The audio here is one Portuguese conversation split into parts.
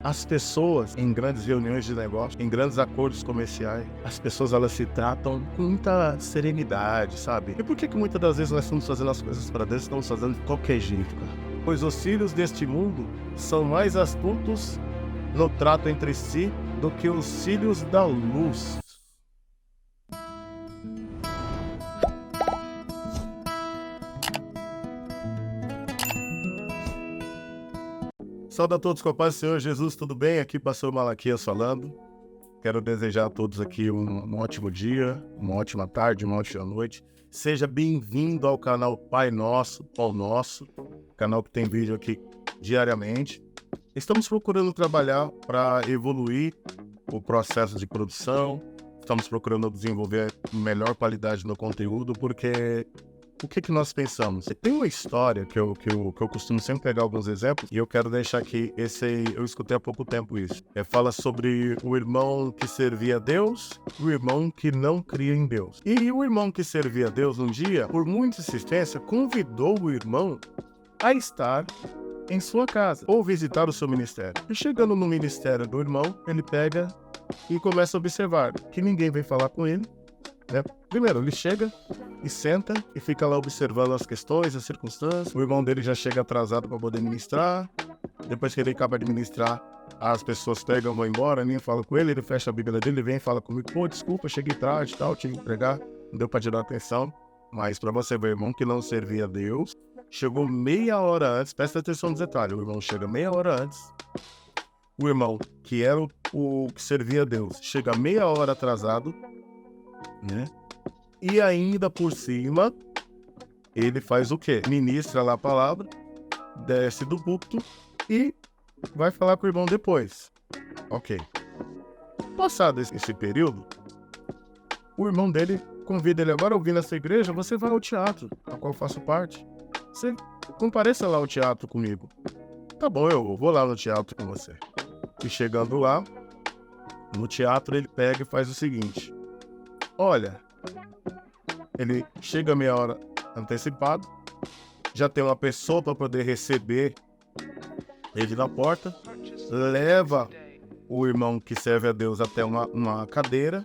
As pessoas, em grandes reuniões de negócio, em grandes acordos comerciais, as pessoas elas se tratam com muita serenidade, sabe? E por que muitas das vezes nós estamos fazendo as coisas para Deus e estamos fazendo de qualquer jeito, cara? Pois os filhos deste mundo são mais astutos no trato entre si do que os filhos da luz. Saúde a todos com a paz do Senhor Jesus, tudo bem? Aqui pastor Malaquias falando. Quero desejar a todos aqui um ótimo dia, uma ótima tarde, uma ótima noite. Seja bem-vindo ao canal Pai Nosso, Pão Nosso, canal que tem vídeo aqui diariamente. Estamos procurando trabalhar para evoluir o processo de produção, estamos procurando desenvolver melhor qualidade no conteúdo, porque o que nós pensamos? Tem uma história que eu costumo sempre pegar alguns exemplos, e eu quero deixar aqui, eu escutei há pouco tempo isso. Fala sobre o irmão que servia a Deus e o irmão que não cria em Deus. E o irmão que servia a Deus um dia, por muita insistência, convidou o irmão a estar em sua casa ou visitar o seu ministério. E chegando no ministério do irmão, ele pega e começa a observar que ninguém vem falar com ele. Primeiro, ele chega e senta e fica lá observando as questões, as circunstâncias. O irmão dele já chega atrasado para poder ministrar. Depois que ele acaba de ministrar, as pessoas pegam, vão embora, nem falam com ele. Ele fecha a Bíblia dele, ele vem e fala comigo: pô, desculpa, cheguei tarde e tal, tive que pregar, não deu para te dar atenção. Mas para você ver, o irmão que não servia a Deus chegou meia hora antes. Presta atenção nos detalhes: o irmão chega meia hora antes. O irmão que era o que servia a Deus chega meia hora atrasado, né? E ainda por cima, ele faz o quê? Ministra lá a palavra, desce do púlpito e vai falar com o irmão depois. Ok. Passado esse período, o irmão dele convida ele: agora, ouvindo essa igreja, você vai ao teatro, a qual eu faço parte. Você compareça lá ao teatro comigo. Tá bom, eu vou lá no teatro com você. E chegando lá, no teatro, ele pega e faz o seguinte: olha, ele chega meia hora antecipado, já tem uma pessoa para poder receber ele na porta, leva o irmão que serve a Deus até uma cadeira.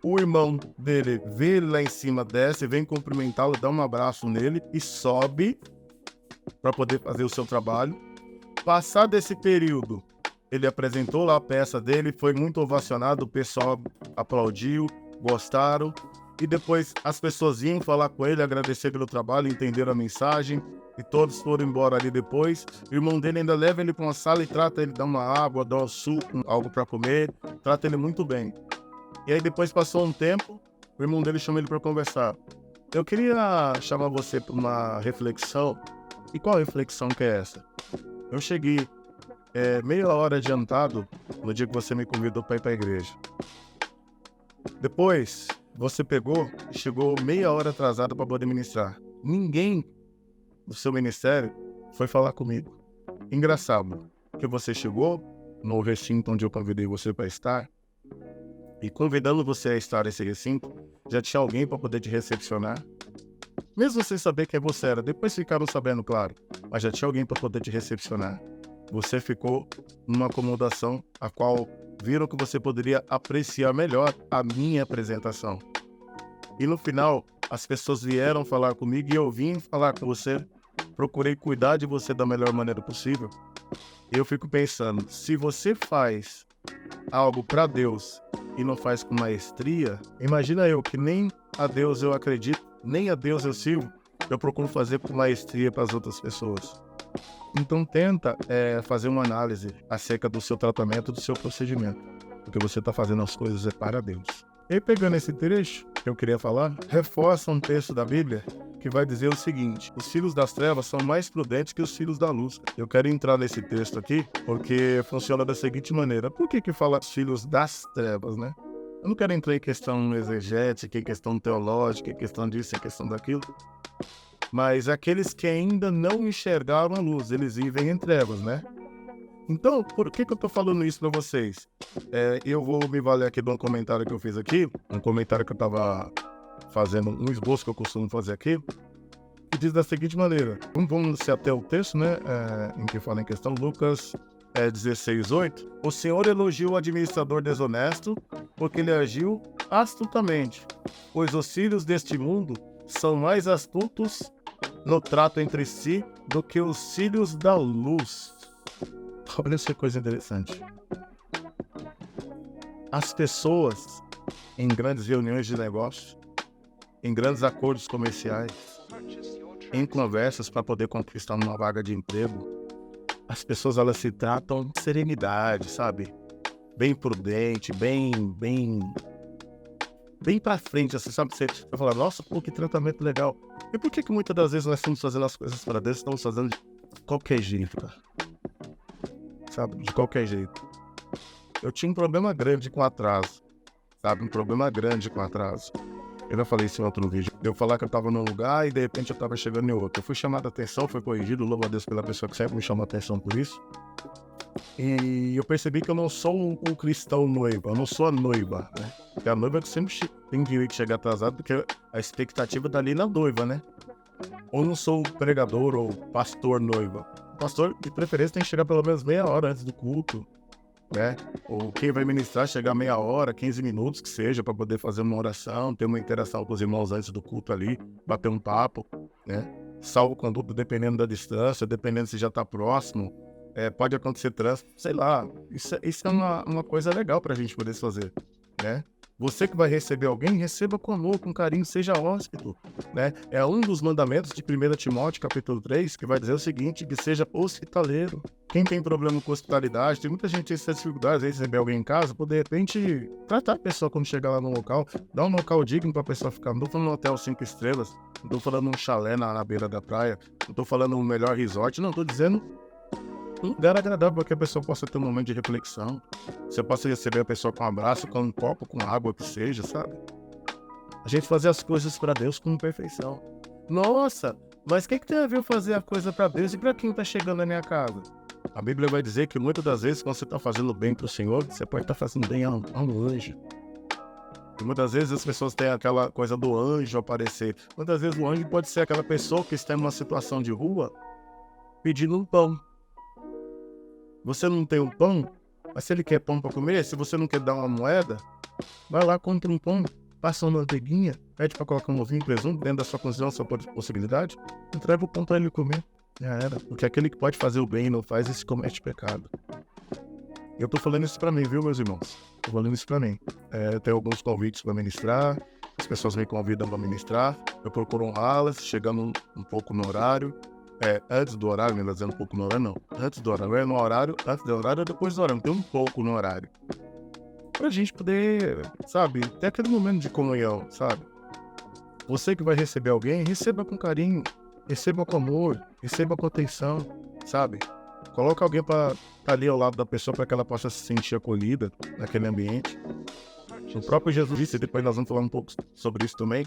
O irmão dele vê ele lá em cima, desce, vem cumprimentá-lo, dá um abraço nele e sobe para poder fazer o seu trabalho. Passado esse período, ele apresentou lá a peça dele, foi muito ovacionado, o pessoal aplaudiu, gostaram, e depois as pessoas iam falar com ele, agradecer pelo trabalho, entenderam a mensagem, e todos foram embora ali depois. O irmão dele ainda leva ele para uma sala e trata ele, dá uma água, dá um suco, algo para comer, trata ele muito bem. E aí depois passou um tempo, o irmão dele chama ele para conversar. Eu queria chamar você para uma reflexão. E qual reflexão que é essa? Eu cheguei meia hora adiantado no dia que você me convidou para ir para a igreja. Depois, você pegou e chegou meia hora atrasado para poder ministrar. Ninguém do seu ministério foi falar comigo. Engraçado, que você chegou no recinto onde eu convidei você para estar, e convidando você a estar nesse recinto, já tinha alguém para poder te recepcionar. Mesmo sem saber quem você era, depois ficaram sabendo, claro, mas já tinha alguém para poder te recepcionar. Você ficou numa acomodação a qual viram que você poderia apreciar melhor a minha apresentação. E no final, as pessoas vieram falar comigo e eu vim falar com você. Procurei cuidar de você da melhor maneira possível. E eu fico pensando, se você faz algo para Deus e não faz com maestria, imagina eu que nem a Deus eu acredito, nem a Deus eu sirvo, eu procuro fazer com maestria para as outras pessoas. Então tenta fazer uma análise acerca do seu tratamento, do seu procedimento, porque você está fazendo as coisas para Deus. E pegando esse trecho que eu queria falar, reforça um texto da Bíblia que vai dizer o seguinte: os filhos das trevas são mais prudentes que os filhos da luz. Eu quero entrar nesse texto aqui porque funciona da seguinte maneira. Por que fala os filhos das trevas, né? Eu não quero entrar em questão exegética, em questão teológica, em questão disso, em questão daquilo. Mas aqueles que ainda não enxergaram a luz, eles vivem em trevas, né? Então, por que eu tô falando isso para vocês? Eu vou me valer aqui de um comentário que eu fiz aqui, um comentário que eu tava fazendo, um esboço que eu costumo fazer aqui, que diz da seguinte maneira. Vamos se até o texto, né? Em que fala em questão, Lucas 16:8, o Senhor elogia o administrador desonesto porque ele agiu astutamente, pois os filhos deste mundo são mais astutos no trato entre si do que os filhos da luz. Olha essa coisa interessante. As pessoas em grandes reuniões de negócio, em grandes acordos comerciais, em conversas para poder conquistar uma vaga de emprego, as pessoas elas se tratam com serenidade, sabe? Bem prudente, bem pra frente, assim, sabe? Você fala, nossa, pô, que tratamento legal. E por que muitas das vezes nós estamos fazendo as coisas para Deus, estamos fazendo de qualquer jeito, cara? Sabe? De qualquer jeito. Eu tinha um problema grande com atraso, sabe? Um problema grande com atraso. Eu já falei isso em outro vídeo. Eu falar que eu tava num lugar e de repente eu tava chegando em outro. Eu fui chamado a atenção, foi corrigido, louvo a Deus pela pessoa que sempre me chama a atenção por isso. E eu percebi que eu não sou um cristão noivo, eu não sou a noiva, né? Porque a noiva sempre tem que chegar atrasado, porque a expectativa tá ali na noiva, né? Ou não sou pregador ou pastor noiva. O pastor, de preferência, tem que chegar pelo menos meia hora antes do culto, né? Ou quem vai ministrar chegar meia hora, 15 minutos que seja, para poder fazer uma oração, ter uma interação com os irmãos antes do culto ali, bater um papo, né? Salvo conduto, dependendo da distância, dependendo se já está próximo, pode acontecer trânsito, sei lá. Isso é uma coisa legal para a gente poder fazer, né? Você que vai receber alguém, receba com amor, com carinho, seja hóspede, né? É um dos mandamentos de 1 Timóteo, capítulo 3, que vai dizer o seguinte, que seja hospitaleiro. Quem tem problema com hospitalidade, tem muita gente que tem essas dificuldades de receber alguém em casa, por de repente tratar a pessoa quando chegar lá no local, dar um local digno para a pessoa ficar. Não estou falando um hotel 5 estrelas, não estou falando um chalé na beira da praia, não estou falando um melhor resort, não, estou dizendo um lugar agradável para que a pessoa possa ter um momento de reflexão. Você possa receber a pessoa com um abraço, com um copo, com água que seja, sabe? A gente fazer as coisas para Deus com perfeição. Nossa, mas o que tem a ver fazer a coisa para Deus e para quem está chegando na minha casa? A Bíblia vai dizer que muitas das vezes, quando você está fazendo bem para o Senhor, você pode estar fazendo bem a um anjo. E muitas vezes as pessoas têm aquela coisa do anjo aparecer. Muitas vezes o anjo pode ser aquela pessoa que está em uma situação de rua pedindo um pão. Você não tem um pão, mas se ele quer pão para comer, se você não quer dar uma moeda, vai lá, compra um pão, passa uma manteiguinha, pede para colocar um ovinho e presunto dentro da sua condição, da sua possibilidade, entrega o pão para ele comer. Já era. Porque aquele que pode fazer o bem e não faz, esse comete pecado. Eu tô falando isso para mim, viu, meus irmãos? Tô falando isso para mim. Eu tenho alguns convites para ministrar, as pessoas me convidam para ministrar, eu procuro honrá-las, chegando um pouco no horário. Antes do horário, melhor dizendo um pouco no horário, não. Antes do horário, no horário, antes do horário, depois do horário. Tem um pouco no horário. Pra gente poder, sabe, ter aquele momento de comunhão, sabe? Você que vai receber alguém, receba com carinho, receba com amor, receba com atenção, sabe? Coloca alguém pra estar ali ao lado da pessoa para que ela possa se sentir acolhida naquele ambiente. O próprio Jesus disse, depois nós vamos falar um pouco sobre isso também,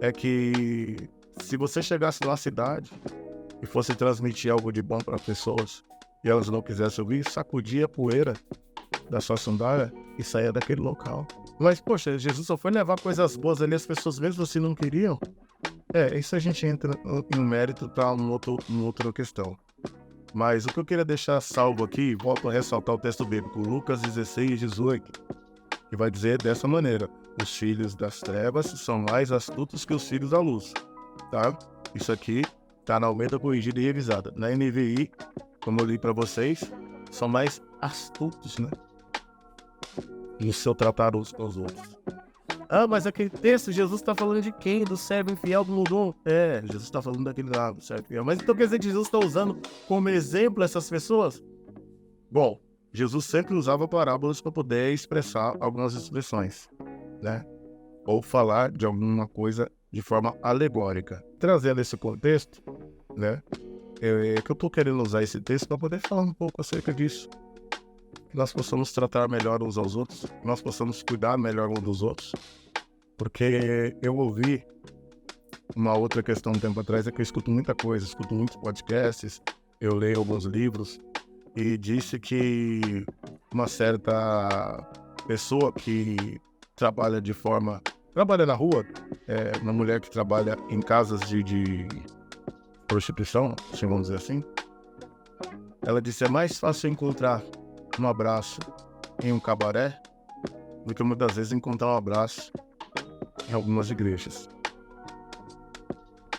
é que se você chegasse numa cidade e fosse transmitir algo de bom para pessoas e elas não quisessem ouvir, sacudia a poeira da sua sandália e saia daquele local. Mas, poxa, Jesus só foi levar coisas boas ali, as pessoas mesmo assim não queriam. Isso a gente entra em um mérito para uma outra questão. Mas o que eu queria deixar salvo aqui, volto a ressaltar o texto bíblico, Lucas 16:18, que vai dizer dessa maneira: os filhos das trevas são mais astutos que os filhos da luz. Tá? Isso aqui tá na Almeida Corrigida e Revisada. Na NVI, como eu li para vocês, são mais astutos, né? No seu tratar uns com os outros. Mas aquele texto, Jesus está falando de quem? Do servo infiel do Ludum? Jesus está falando daquele lá, do servo infiel. Mas então quer dizer que Jesus está usando como exemplo essas pessoas? Bom, Jesus sempre usava parábolas para poder expressar algumas expressões, né? Ou falar de alguma coisa de forma alegórica. Trazendo esse contexto, né? Que eu estou querendo usar esse texto para poder falar um pouco acerca disso. Que nós possamos tratar melhor uns aos outros, que nós possamos cuidar melhor uns dos outros. Porque eu ouvi uma outra questão um tempo atrás, é que eu escuto muita coisa, escuto muitos podcasts, eu leio alguns livros, e disse que uma certa pessoa que trabalha na rua, uma mulher que trabalha em casas de prostituição, assim, vamos dizer assim, Ela disse, é mais fácil encontrar um abraço em um cabaré do que muitas vezes encontrar um abraço em algumas igrejas.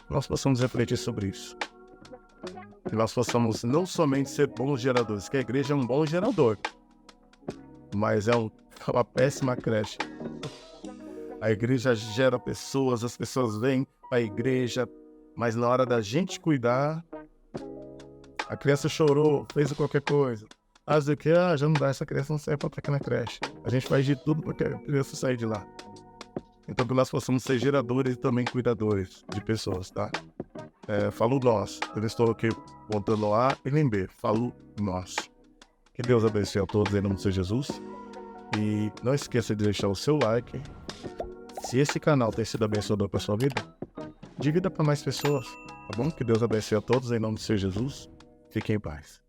Nós possamos refletir sobre isso. Que nós possamos não somente ser bons geradores, que a igreja é um bom gerador, mas é uma péssima creche. A igreja gera pessoas, as pessoas vêm para a igreja, mas na hora da gente cuidar, a criança chorou, fez qualquer coisa. Já não dá, essa criança não serve para ficar na creche. A gente faz de tudo para que a criança saia de lá. Então que nós possamos ser geradores e também cuidadores de pessoas, tá? Falo nós. Eu estou aqui botando A e nem B. Falo nós. Que Deus abençoe a todos em nome de Jesus. E não esqueça de deixar o seu like. Se esse canal tem sido abençoador para a sua vida, divida para mais pessoas, tá bom? Que Deus abençoe a todos em nome de Jesus. Fiquem em paz.